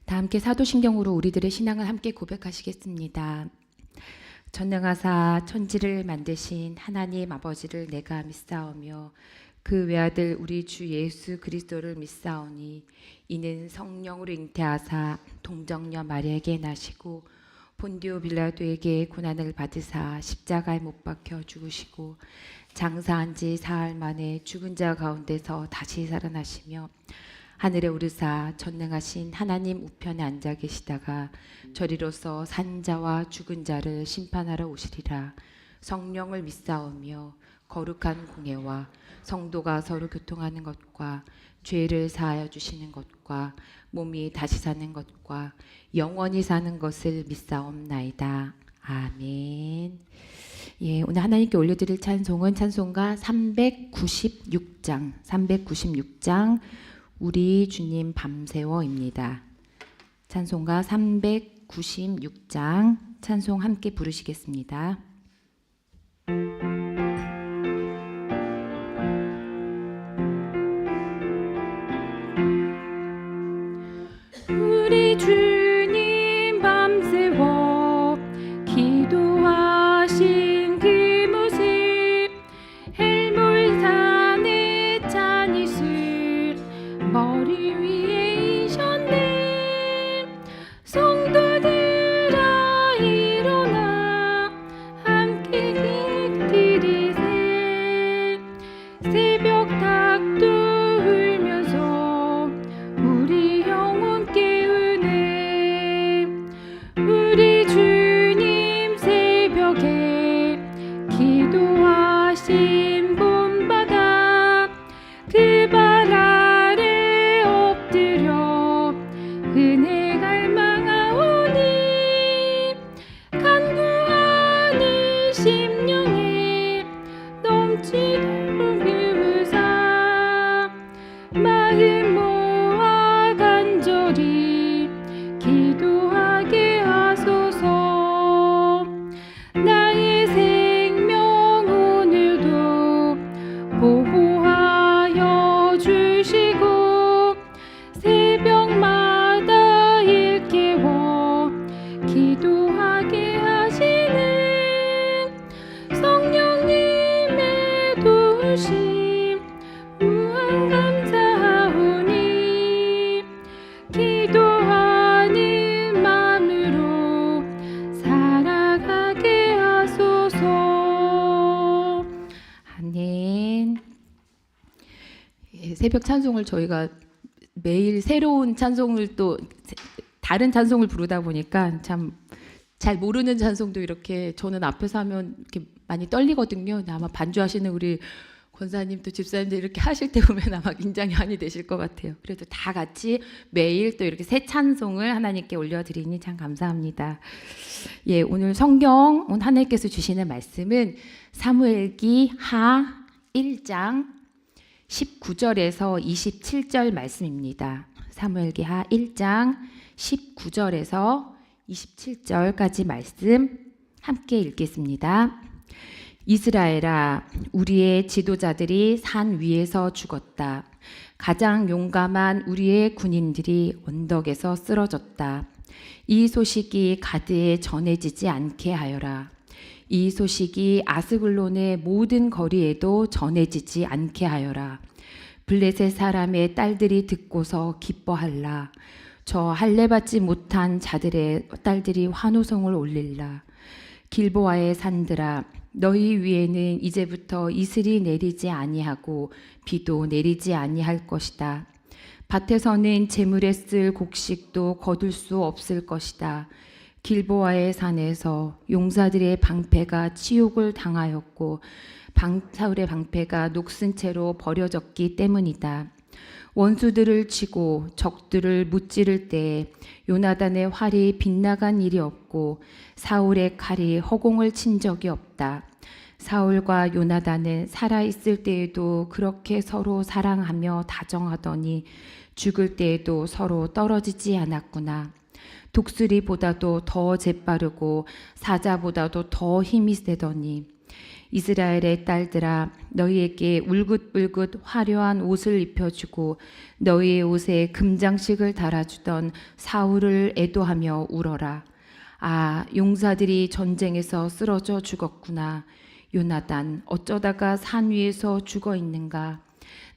다 함께 사도신경으로 우리들의 신앙을 함께 고백하시겠습니다. 전능하사 천지를 만드신 하나님 아버지를 내가 믿사오며 그 외아들 우리 주 예수 그리스도를 믿사오니 이는 성령으로 잉태하사 동정녀 마리아에게 나시고 본디오 빌라도에게 고난을 받으사 십자가에 못 박혀 죽으시고 장사한 지 사흘 만에 죽은 자 가운데서 다시 살아나시며 하늘에 오르사 전능하신 하나님 우편에 앉아 계시다가 저리로서 산 자와 죽은 자를 심판하러 오시리라. 성령을 믿사오며 거룩한 공예와 성도가 서로 교통하는 것과 죄를 사하여 주시는 것과 몸이 다시 사는 것과 영원히 사는 것을 믿사옵나이다. 아멘. 예, 오늘 하나님께 올려드릴 찬송은 찬송가 396장 우리 주님 밤새워입니다. 찬송가 396장 찬송 함께 부르시겠습니다. 우리 주님 밤새워 기도하신 그 모습 헬몰산의 찬 이슬 머리 위에 이셨네. 성도들아 일어나 함께 깃들이세. 새벽 닭도 울면서 우리 영혼 깨우네. 우리 주님 새벽에 기도하신 봄바다 그 발 아래 엎드려 은혜 갈망하오니 간구하니 심령에 넘치도록 비우사 마음 모아 간절히 기도하게 하소서. 나의 생명 오늘도 보호하여 주시고 새벽마다 일깨워 기도하게 하시는 성령님의 도우심 무한 감사하오니 기도하는 마음으로 살아가게 하소서. 아멘. 예, 새벽 찬송을 저희가 매일 새로운 찬송을 또 다른 찬송을 부르다 보니까 참 잘 모르는 찬송도 이렇게 저는 앞에서 하면 이렇게 많이 떨리거든요. 아마 반주하시는 우리 권사님 또 집사님들 이렇게 하실 때 보면 아마 굉장히 많이 되실 것 같아요. 그래도 다 같이 매일 또 이렇게 새 찬송을 하나님께 올려드리니 참 감사합니다. 예, 오늘 성경 오늘 하나님께서 주시는 말씀은 사무엘기 하 1장 19절에서 27절 말씀입니다. 사무엘기 하 1장 19절에서 27절까지 말씀 함께 읽겠습니다. 이스라엘아, 우리의 지도자들이 산 위에서 죽었다. 가장 용감한 우리의 군인들이 언덕에서 쓰러졌다. 이 소식이 가드에 전해지지 않게 하여라. 이 소식이 아스글론의 모든 거리에도 전해지지 않게 하여라. 블레셋 사람의 딸들이 듣고서 기뻐할라. 저 할례받지 못한 자들의 딸들이 환호성을 올릴라. 길보아의 산들아, 너희 위에는 이제부터 이슬이 내리지 아니하고 비도 내리지 아니할 것이다. 밭에서는 재물에 쓸 곡식도 거둘 수 없을 것이다. 길보아의 산에서 용사들의 방패가 치욕을 당하였고 사울의 방패가 녹슨 채로 버려졌기 때문이다. 원수들을 치고 적들을 무찌를 때에 요나단의 활이 빗나간 일이 없고 사울의 칼이 허공을 친 적이 없다. 사울과 요나단은 살아있을 때에도 그렇게 서로 사랑하며 다정하더니 죽을 때에도 서로 떨어지지 않았구나. 독수리보다도 더 재빠르고 사자보다도 더 힘이 세더니 이스라엘의 딸들아 너희에게 울긋불긋 화려한 옷을 입혀주고 너희의 옷에 금장식을 달아주던 사울을 애도하며 울어라. 아, 용사들이 전쟁에서 쓰러져 죽었구나. 요나단 어쩌다가 산 위에서 죽어 있는가.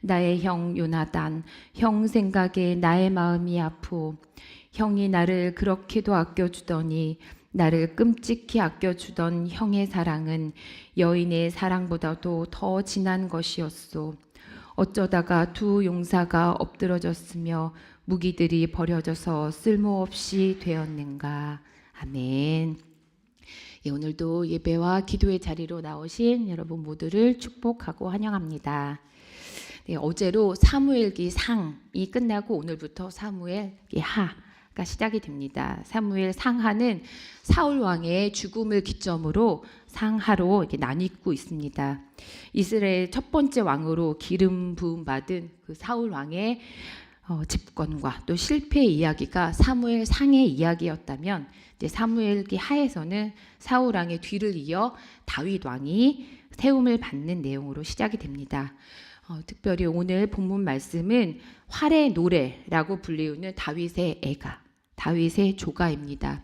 나의 형 요나단, 형 생각에 나의 마음이 아프오. 형이 나를 그렇게도 아껴주더니 나를 끔찍히 아껴주던 형의 사랑은 여인의 사랑보다도 더 진한 것이었소. 어쩌다가 두 용사가 엎드러졌으며 무기들이 버려져서 쓸모없이 되었는가. 아멘. 예, 오늘도 예배와 기도의 자리로 나오신 여러분 모두를 축복하고 환영합니다. 네, 어제로 사무엘기 상이 끝나고 오늘부터 사무엘기 하가 시작이 됩니다. 사무엘 상하는 사울 왕의 죽음을 기점으로 상하로 이렇게 나뉘고 있습니다. 이스라엘 첫 번째 왕으로 기름 부음 받은 그 사울 왕의 집권과 또 실패의 이야기가 사무엘 상의 이야기였다면 이제 사무엘기 하에서는 사울 왕의 뒤를 이어 다윗 왕이 세움을 받는 내용으로 시작이 됩니다. 특별히 오늘 본문 말씀은 활의 노래라고 불리우는 다윗의 애가, 다윗의 조가입니다.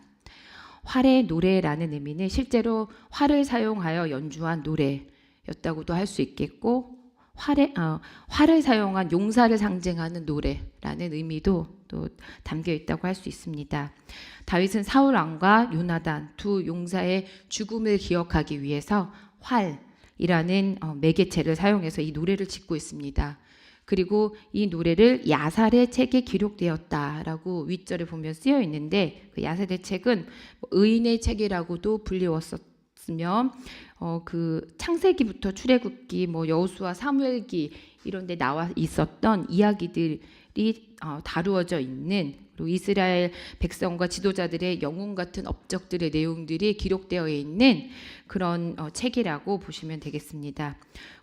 활의 노래라는 의미는 실제로 활을 사용하여 연주한 노래였다고도 할 수 있겠고 활을 사용한 용사를 상징하는 노래라는 의미도 또 담겨 있다고 할 수 있습니다. 다윗은 사울 왕과 요나단 두 용사의 죽음을 기억하기 위해서 활이라는 매개체를 사용해서 이 노래를 짓고 있습니다. 그리고 이 노래를 야살의 책에 기록되었다라고 윗절에 보면 쓰여 있는데 그 야살의 책은 의인의 책이라고도 불리웠었으며 그 창세기부터 출애굽기, 여호수아, 사무엘기 이런 데 나와 있었던 이야기들이 다루어져 있는 그리고 이스라엘 백성과 지도자들의 영웅 같은 업적들의 내용들이 기록되어 있는 그런 책이라고 보시면 되겠습니다.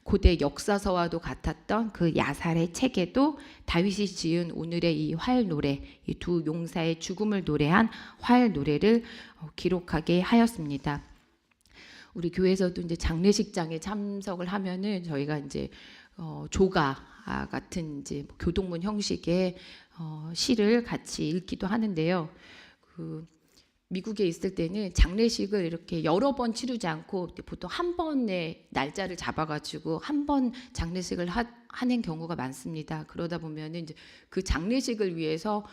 고대 역사서와도 같았던 그 야살의 책에도 다윗이 지은 오늘의 이 활 노래, 이 두 용사의 죽음을 노래한 활 노래를 기록하게 하였습니다. 우리 교회에서도 이제 장례식장에 참석을 하면은 저희가 이제 조가 같은 이제 교동문 형식의 시를 같이 읽기도 하는데요. 그 미국에 있을 때는 장례식을 이렇게 여러 번 치르지 않고 보통 한 번의 날짜를 잡아가지고 한 번 장례식을 하는 경우가 많습니다. 그러다 보면은 이제 그 장례식을 위해서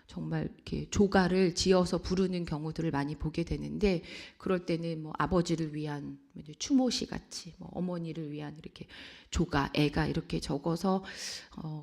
정말 이렇게 조가를 지어서 부르는 경우들을 많이 보게 되는데 그럴 때는 아버지를 위한 추모시 같이 어머니를 위한 이렇게 조가, 애가 이렇게 적어서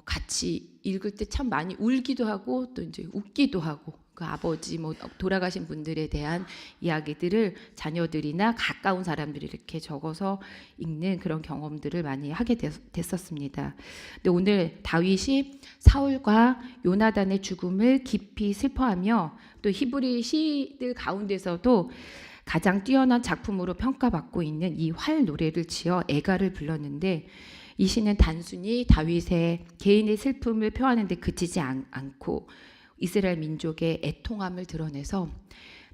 같이 읽을 때 참 많이 울기도 하고 또 이제 웃기도 하고 그 아버지 돌아가신 분들에 대한 이야기들을 자녀들이나 가까운 사람들이 이렇게 적어서 읽는 그런 경험들을 많이 하게 됐었습니다. 근데 오늘 다윗이 사울과 요나단의 죽음을 깊이 슬퍼하며 또 히브리 시들 가운데서도 가장 뛰어난 작품으로 평가받고 있는 이 활 노래를 지어 애가를 불렀는데 이 시는 단순히 다윗의 개인의 슬픔을 표하는 데 그치지 않고 이스라엘 민족의 애통함을 드러내서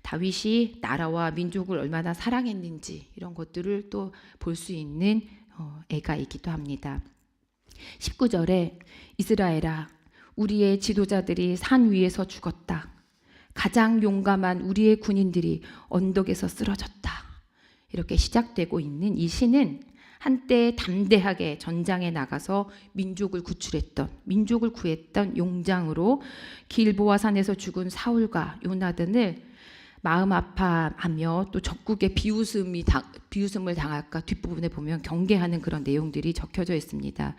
다윗이 나라와 민족을 얼마나 사랑했는지 이런 것들을 또 볼 수 있는 애가이기도 합니다. 19절에 이스라엘아 우리의 지도자들이 산 위에서 죽었다. 가장 용감한 우리의 군인들이 언덕에서 쓰러졌다. 이렇게 시작되고 있는 이 시는 한때 담대하게 전장에 나가서 민족을 구했던 용장으로 길보아 산에서 죽은 사울과 요나단을 마음 아파하며 또 적국의 비웃음을 당할까 뒷부분에 보면 경계하는 그런 내용들이 적혀져 있습니다.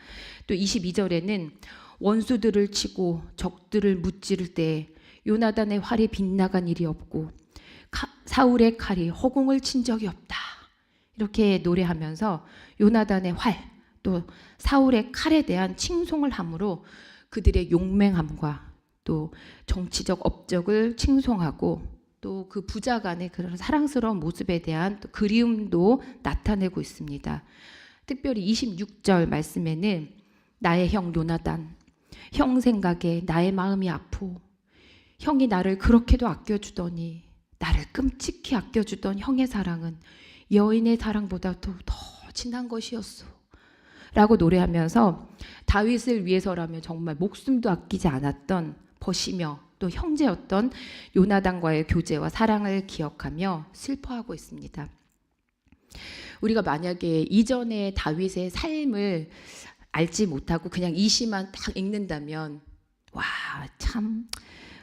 또 22절에는 원수들을 치고 적들을 무찌를 때 요나단의 활이 빗나간 일이 없고 사울의 칼이 허공을 친 적이 없다. 이렇게 노래하면서 요나단의 활, 또 사울의 칼에 대한 칭송을 함으로 그들의 용맹함과 또 정치적 업적을 칭송하고 또 그 부자 간의 그런 사랑스러운 모습에 대한 또 그리움도 나타내고 있습니다. 특별히 26절 말씀에는 나의 형 요나단, 형 생각에 나의 마음이 아프오. 형이 나를 그렇게도 아껴주더니 나를 끔찍히 아껴주던 형의 사랑은 여인의 사랑보다도 더 진한 것이었소 라고 노래하면서 다윗을 위해서라면 정말 목숨도 아끼지 않았던 벗이며 또 형제였던 요나단과의 교제와 사랑을 기억하며 슬퍼하고 있습니다. 우리가 만약에 이전의 다윗의 삶을 알지 못하고 그냥 이 시만 딱 읽는다면 와, 참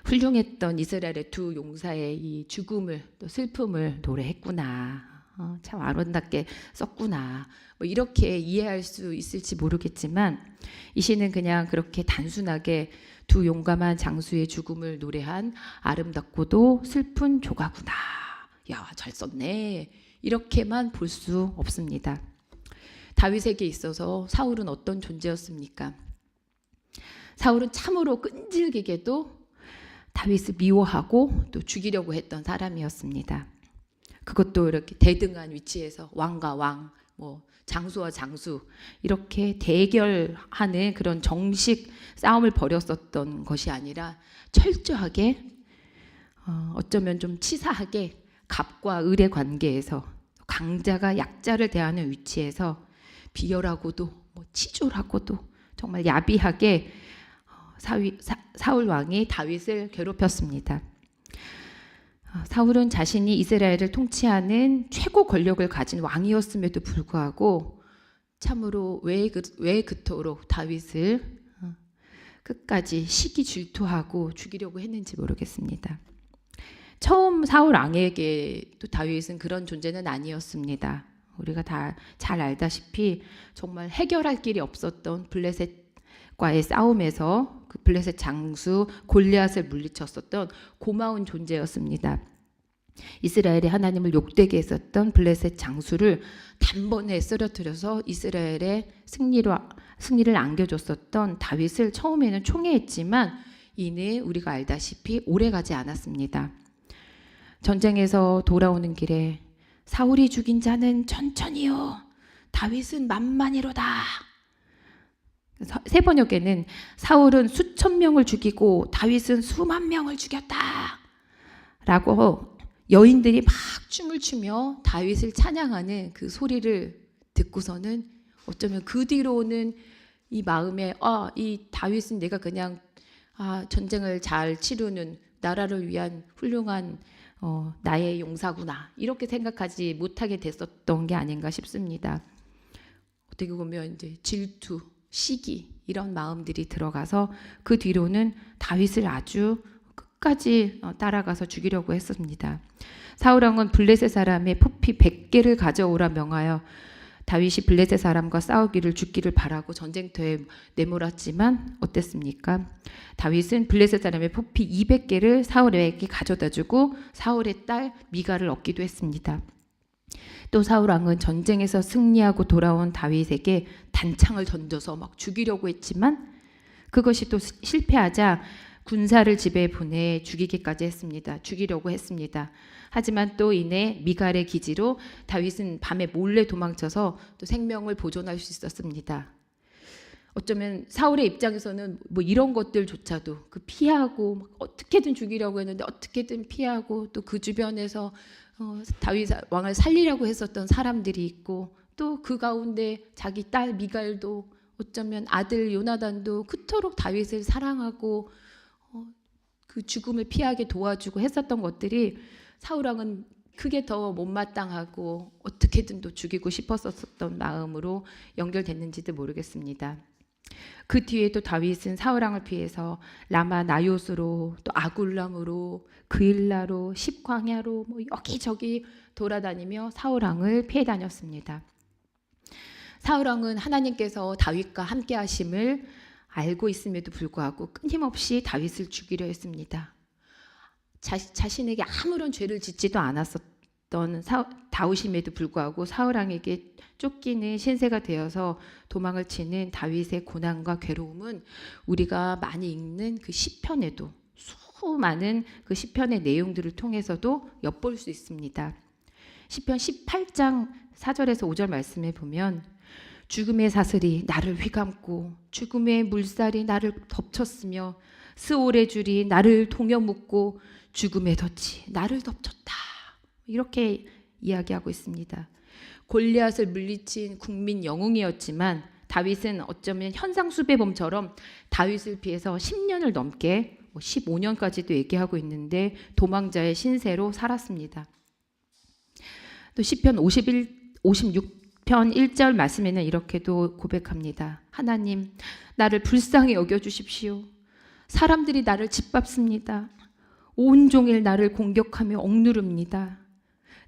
훌륭했던 이스라엘의 두 용사의 이 죽음을 또 슬픔을 노래했구나. 참 아름답게 썼구나. 뭐 이렇게 이해할 수 있을지 모르겠지만 이 시는 그냥 그렇게 단순하게 두 용감한 장수의 죽음을 노래한 아름답고도 슬픈 조가구나. 야, 잘 썼네. 이렇게만 볼 수 없습니다. 다윗에게 있어서 사울은 어떤 존재였습니까? 사울은 참으로 끈질기게도 다윗을 미워하고 또 죽이려고 했던 사람이었습니다. 그것도 이렇게 대등한 위치에서 왕과 왕, 뭐 장수와 장수 이렇게 대결하는 그런 정식 싸움을 벌였었던 것이 아니라 철저하게 어쩌면 좀 치사하게 갑과 을의 관계에서 강자가 약자를 대하는 위치에서 비열하고도 뭐 치졸하고도 정말 야비하게 사울 왕이 다윗을 괴롭혔습니다. 사울은 자신이 이스라엘을 통치하는 최고 권력을 가진 왕이었음에도 불구하고 참으로 왜 그토록 다윗을 끝까지 시기 질투하고 죽이려고 했는지 모르겠습니다. 처음 사울 왕에게 또 다윗은 그런 존재는 아니었습니다. 우리가 다 잘 알다시피 정말 해결할 길이 없었던 블레셋과의 싸움에서 그 블레셋 장수 골리앗을 물리쳤었던 고마운 존재였습니다. 이스라엘의 하나님을 욕되게 했었던 블레셋 장수를 단번에 쓰러뜨려서 이스라엘의 승리를 안겨줬었던 다윗을 처음에는 총애했지만 이는 우리가 알다시피 오래가지 않았습니다. 전쟁에서 돌아오는 길에 사울이 죽인 자는 천천히요, 다윗은 만만히로다. 세 번역에는 사울은 수천 명을 죽이고 다윗은 수만 명을 죽였다 라고 여인들이 막 춤을 추며 다윗을 찬양하는 그 소리를 듣고서는 어쩌면 그 뒤로는 이 마음에 이 다윗은 내가 그냥 전쟁을 잘 치르는 나라를 위한 훌륭한 나의 용사구나 이렇게 생각하지 못하게 됐었던 게 아닌가 싶습니다. 어떻게 보면 이제 질투, 시기 이런 마음들이 들어가서 그 뒤로는 다윗을 아주 끝까지 따라가서 죽이려고 했습니다. 사울 왕은 블레셋 사람의 포피 100개를 가져오라 명하여 다윗이 블레셋 사람과 싸우기를 죽기를 바라고 전쟁터에 내몰았지만 어땠습니까? 다윗은 블레셋 사람의 포피 200개를 사울에게 가져다주고 사울의 딸 미갈을 얻기도 했습니다. 또 사울 왕은 전쟁에서 승리하고 돌아온 다윗에게 단창을 던져서 막 죽이려고 했지만 그것이 또 실패하자 군사를 집에 보내 죽이기까지 했습니다. 죽이려고 했습니다. 하지만 또 이내 미갈의 기지로 다윗은 밤에 몰래 도망쳐서 또 생명을 보존할 수 있었습니다. 어쩌면 사울의 입장에서는 뭐 이런 것들조차도 그 피하고 어떻게든 죽이려고 했는데 어떻게든 피하고 또 그 주변에서 다윗 왕을 살리려고 했었던 사람들이 있고 또 그 가운데 자기 딸 미갈도 어쩌면 아들 요나단도 그토록 다윗을 사랑하고 그 죽음을 피하게 도와주고 했었던 것들이 사울 왕은 그게 더 못마땅하고 어떻게든 또 죽이고 싶었었던 마음으로 연결됐는지도 모르겠습니다. 그 뒤에 또 다윗은 사울 왕을 피해서 라마 나요스로 또 아굴람으로 그일라로 십광야로 뭐 여기저기 돌아다니며 사울 왕을 피해 다녔습니다. 사울 왕은 하나님께서 다윗과 함께 하심을 알고 있음에도 불구하고 끊임없이 다윗을 죽이려 했습니다. 자신에게 아무런 죄를 짓지도 않았었던 다윗임에도 불구하고 사울 왕에게 쫓기는 신세가 되어서 도망을 치는 다윗의 고난과 괴로움은 우리가 많이 읽는 그 시편에도 수많은 그 시편의 내용들을 통해서도 엿볼 수 있습니다. 시편 18장 4절에서 5절 말씀에 보면 죽음의 사슬이 나를 휘감고 죽음의 물살이 나를 덮쳤으며 스올의 줄이 나를 동여 묶고 죽음의 덫이 나를 덮쳤다. 이렇게 이야기하고 있습니다. 골리앗을 물리친 국민 영웅이었지만 다윗은 어쩌면 현상수배범처럼 다윗을 피해서 10년을 넘게 15년까지도 얘기하고 있는데 도망자의 신세로 살았습니다. 또 시편 56편 1절 말씀에는 이렇게도 고백합니다. 하나님, 나를 불쌍히 여겨주십시오. 사람들이 나를 짓밟습니다. 온종일 나를 공격하며 억누릅니다.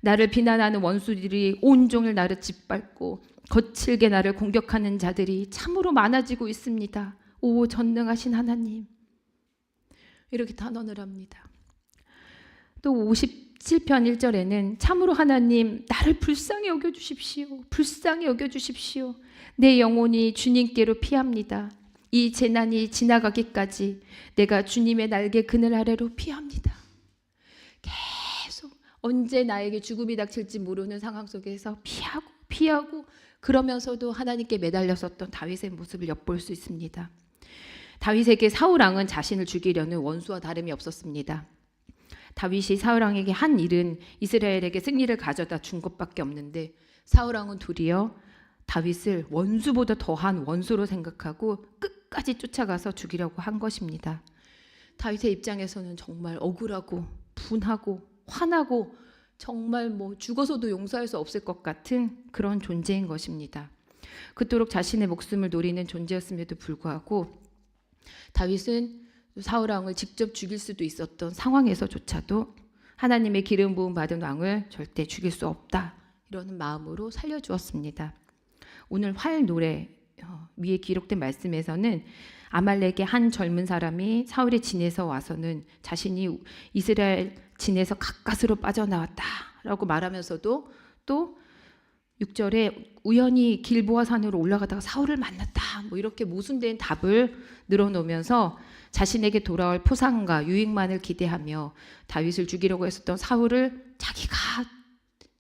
나를 비난하는 원수들이 온종일 나를 짓밟고 거칠게 나를 공격하는 자들이 참으로 많아지고 있습니다. 오 전능하신 하나님. 이렇게 단언을 합니다. 또 57편 1절에는 참으로 하나님 나를 불쌍히 여겨주십시오. 불쌍히 여겨주십시오. 내 영혼이 주님께로 피합니다. 이 재난이 지나가기까지 내가 주님의 날개 그늘 아래로 피합니다. 계속 언제 나에게 죽음이 닥칠지 모르는 상황 속에서 피하고 그러면서도 하나님께 매달렸었던 다윗의 모습을 엿볼 수 있습니다. 다윗에게 사울왕은 자신을 죽이려는 원수와 다름이 없었습니다. 다윗이 사울왕에게 한 일은 이스라엘에게 승리를 가져다 준 것밖에 없는데 사울왕은 도리어 다윗을 원수보다 더한 원수로 생각하고 끝까지 쫓아가서 죽이려고 한 것입니다. 다윗의 입장에서는 정말 억울하고 분하고 화나고 정말 죽어서도 용서할 수 없을 것 같은 그런 존재인 것입니다. 그토록 자신의 목숨을 노리는 존재였음에도 불구하고 다윗은 사울왕을 직접 죽일 수도 있었던 상황에서조차도 하나님의 기름 부음 받은 왕을 절대 죽일 수 없다 이러는 마음으로 살려주었습니다. 오늘 활 노래 위에 기록된 말씀에서는 아말렉의 한 젊은 사람이 사울의 진에서 와서는 자신이 이스라엘 진에서 가까스로 빠져나왔다라고 말하면서도 또 6절에 우연히 길보아 산으로 올라가다가 사울을 만났다 이렇게 모순된 답을 늘어놓으면서 자신에게 돌아올 포상과 유익만을 기대하며 다윗을 죽이려고 했었던 사울을 자기가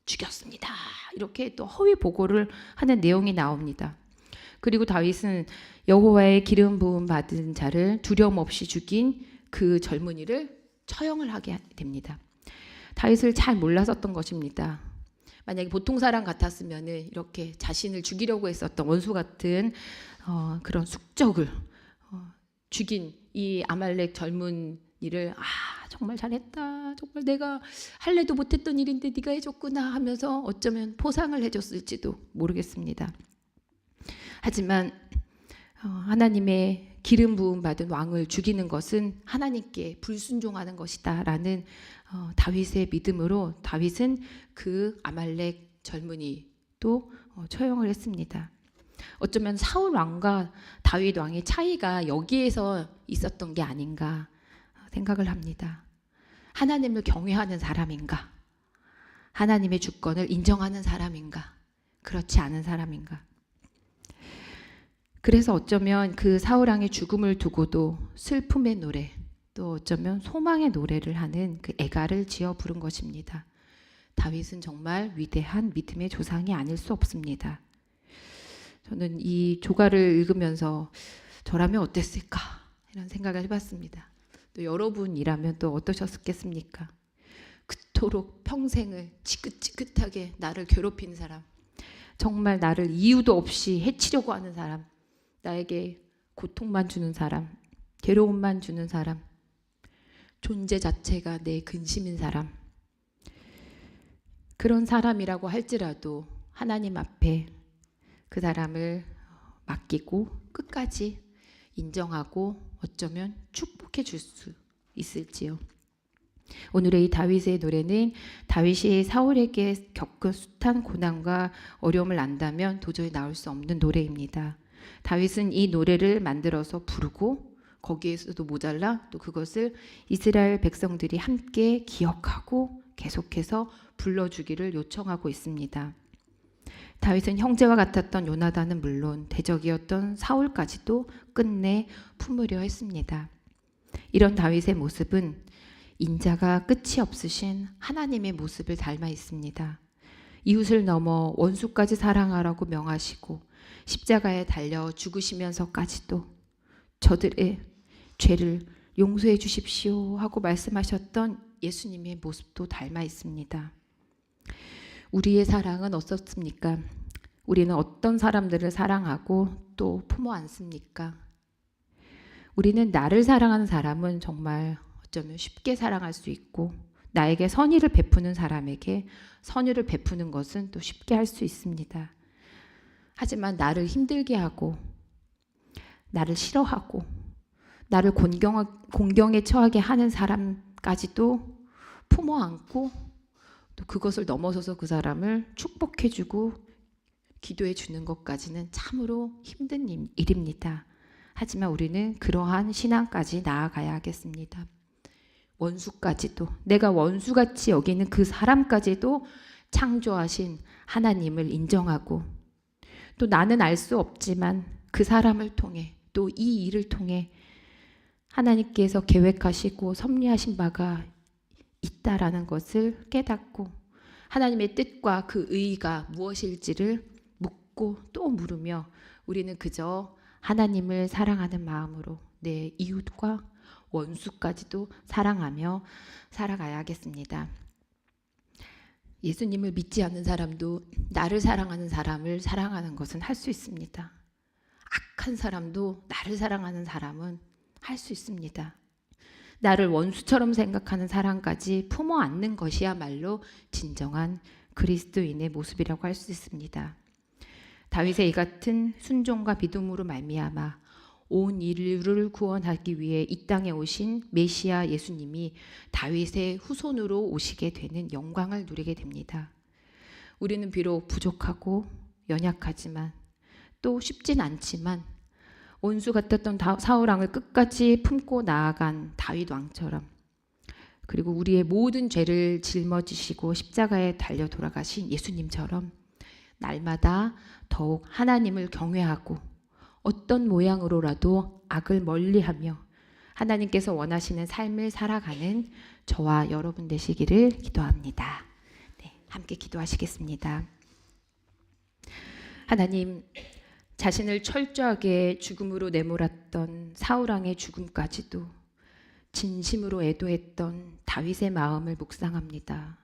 죽였습니다. 이렇게 또 허위 보고를 하는 내용이 나옵니다. 그리고 다윗은 여호와의 기름 부음 받은 자를 두려움 없이 죽인 그 젊은이를 처형을 하게 됩니다. 다윗을 잘 몰랐었던 것입니다. 만약에 보통 사람 같았으면 이렇게 자신을 죽이려고 했었던 원수 같은 그런 숙적을 죽인 이 아말렉 젊은이를 정말 잘했다. 정말 내가 할래도 못했던 일인데 네가 해줬구나 하면서 어쩌면 포상을 해줬을지도 모르겠습니다. 하지만 하나님의 기름 부음 받은 왕을 죽이는 것은 하나님께 불순종하는 것이다 라는 다윗의 믿음으로 다윗은 그 아말렉 젊은이도 처형을 했습니다. 어쩌면 사울 왕과 다윗 왕의 차이가 여기에서 있었던 게 아닌가 생각을 합니다. 하나님을 경외하는 사람인가? 하나님의 주권을 인정하는 사람인가? 그렇지 않은 사람인가? 그래서 어쩌면 그 사울왕의 죽음을 두고도 슬픔의 노래, 또 어쩌면 소망의 노래를 하는 그 애가를 지어 부른 것입니다. 다윗은 정말 위대한 믿음의 조상이 아닐 수 없습니다. 저는 이 조가를 읽으면서 저라면 어땠을까 이런 생각을 해봤습니다. 또 여러분이라면 또 어떠셨겠습니까? 그토록 평생을 지긋지긋하게 나를 괴롭힌 사람, 정말 나를 이유도 없이 해치려고 하는 사람, 나에게 고통만 주는 사람, 괴로움만 주는 사람, 존재 자체가 내 근심인 사람, 그런 사람이라고 할지라도 하나님 앞에 그 사람을 맡기고 끝까지 인정하고 어쩌면 축복해 줄 수 있을지요. 오늘의 이 다윗의 노래는 다윗이 사울에게 겪은 숱한 고난과 어려움을 안다면 도저히 나올 수 없는 노래입니다. 다윗은 이 노래를 만들어서 부르고 거기에서도 모자라 또 그것을 이스라엘 백성들이 함께 기억하고 계속해서 불러주기를 요청하고 있습니다. 다윗은 형제와 같았던 요나단은 물론 대적이었던 사울까지도 끝내 품으려 했습니다. 이런 다윗의 모습은 인자가 끝이 없으신 하나님의 모습을 닮아 있습니다. 이웃을 넘어 원수까지 사랑하라고 명하시고 십자가에 달려 죽으시면서까지도 저들의 죄를 용서해 주십시오 하고 말씀하셨던 예수님의 모습도 닮아 있습니다. 우리의 사랑은 어떻습니까? 우리는 어떤 사람들을 사랑하고 또 품어 안습니까? 우리는 나를 사랑하는 사람은 정말 어쩌면 쉽게 사랑할 수 있고, 나에게 선의를 베푸는 사람에게 선의를 베푸는 것은 또 쉽게 할 수 있습니다. 하지만 나를 힘들게 하고, 나를 싫어하고, 나를 공경에 처하게 하는 사람까지도 품어 안고, 또 그것을 넘어서서 그 사람을 축복해주고 기도해 주는 것까지는 참으로 힘든 일입니다. 하지만 우리는 그러한 신앙까지 나아가야 하겠습니다. 원수까지도, 내가 원수같이 여기는 그 사람까지도 창조하신 하나님을 인정하고, 또 나는 알 수 없지만 그 사람을 통해, 또 이 일을 통해 하나님께서 계획하시고 섭리하신 바가 있다라는 것을 깨닫고, 하나님의 뜻과 그 의의가 무엇일지를 묻고 또 물으며, 우리는 그저 하나님을 사랑하는 마음으로 내 이웃과 원수까지도 사랑하며 살아가야겠습니다. 예수님을 믿지 않는 사람도 나를 사랑하는 사람을 사랑하는 것은 할 수 있습니다. 악한 사람도 나를 사랑하는 사람은 할 수 있습니다. 나를 원수처럼 생각하는 사람까지 품어 안는 것이야말로 진정한 그리스도인의 모습이라고 할 수 있습니다. 다윗의 이 같은 순종과 믿음으로 말미암아 온 인류를 구원하기 위해 이 땅에 오신 메시아 예수님이 다윗의 후손으로 오시게 되는 영광을 누리게 됩니다. 우리는 비록 부족하고 연약하지만, 또 쉽진 않지만, 원수 같았던 사울 왕을 끝까지 품고 나아간 다윗 왕처럼, 그리고 우리의 모든 죄를 짊어지시고 십자가에 달려 돌아가신 예수님처럼 날마다 더욱 하나님을 경외하고 어떤 모양으로라도 악을 멀리하며 하나님께서 원하시는 삶을 살아가는 저와 여러분 되시기를 기도합니다. 네, 함께 기도하시겠습니다. 하나님, 자신을 철저하게 죽음으로 내몰았던 사울 왕의 죽음까지도 진심으로 애도했던 다윗의 마음을 묵상합니다.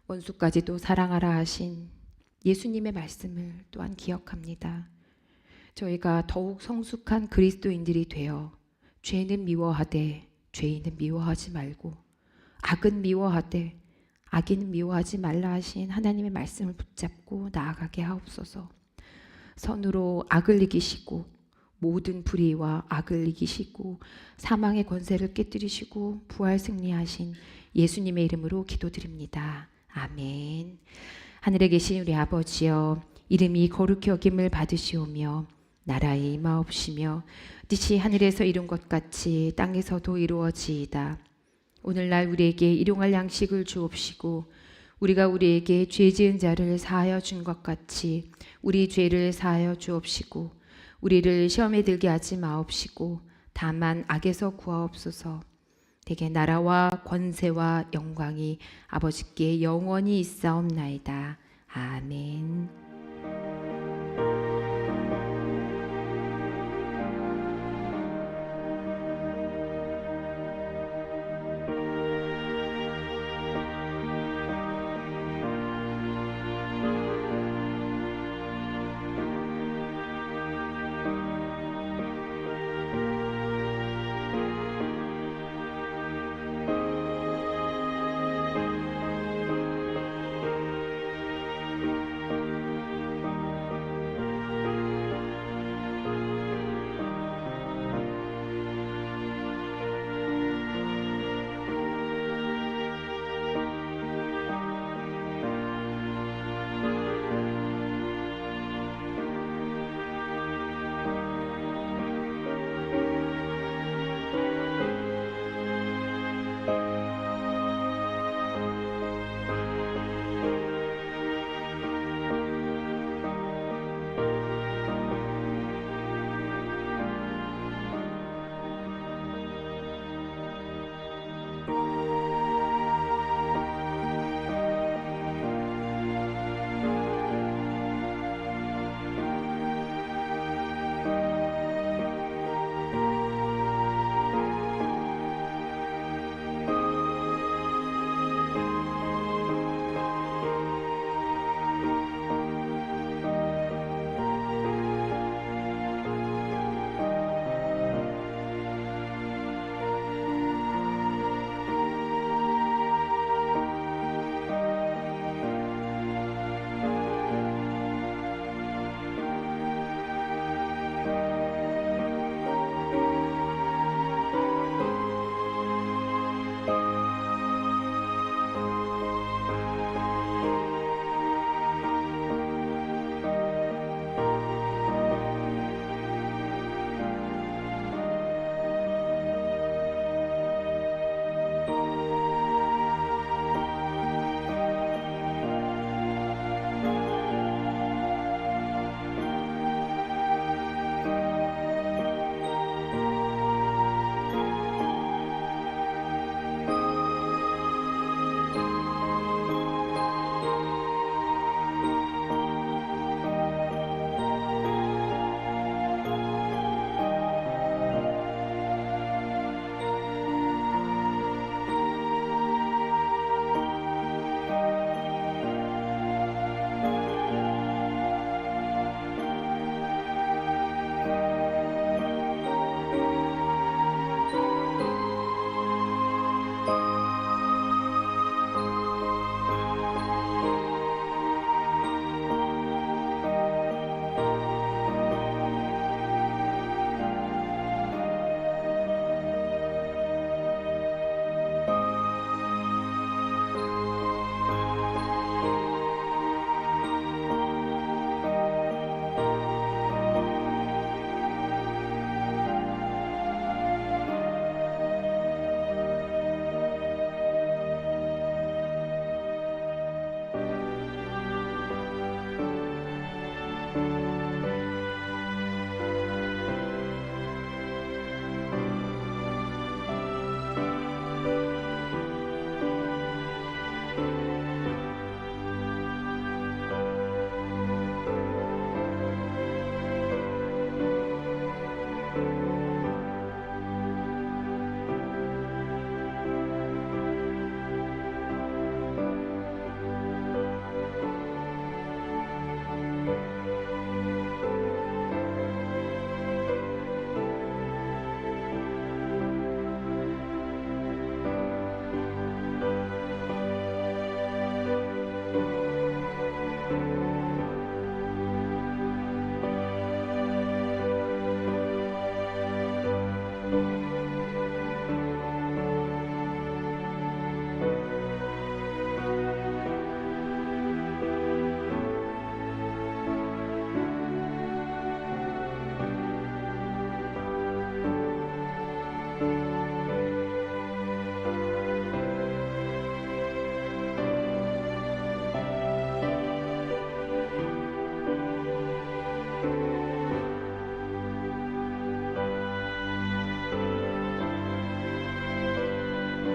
원수까지도 사랑하라 하신 예수님의 말씀을 또한 기억합니다. 저희가 더욱 성숙한 그리스도인들이 되어 죄는 미워하되 죄인은 미워하지 말고, 악은 미워하되 악인은 미워하지 말라 하신 하나님의 말씀을 붙잡고 나아가게 하옵소서. 선으로 악을 이기시고 모든 불의와 악을 이기시고 사망의 권세를 깨뜨리시고 부활 승리하신 예수님의 이름으로 기도드립니다. 아멘. 하늘에 계신 우리 아버지여, 이름이 거룩히 여김을 받으시오며 나라의 임하옵시며 뜻이 하늘에서 이룬 것 같이 땅에서도 이루어지이다. 오늘날 우리에게 일용할 양식을 주옵시고, 우리가 우리에게 죄 지은 자를 사하여 준 것 같이 우리 죄를 사하여 주옵시고, 우리를 시험에 들게 하지 마옵시고 다만 악에서 구하옵소서. 대개 나라와 권세와 영광이 아버지께 영원히 있사옵나이다. 아멘. 주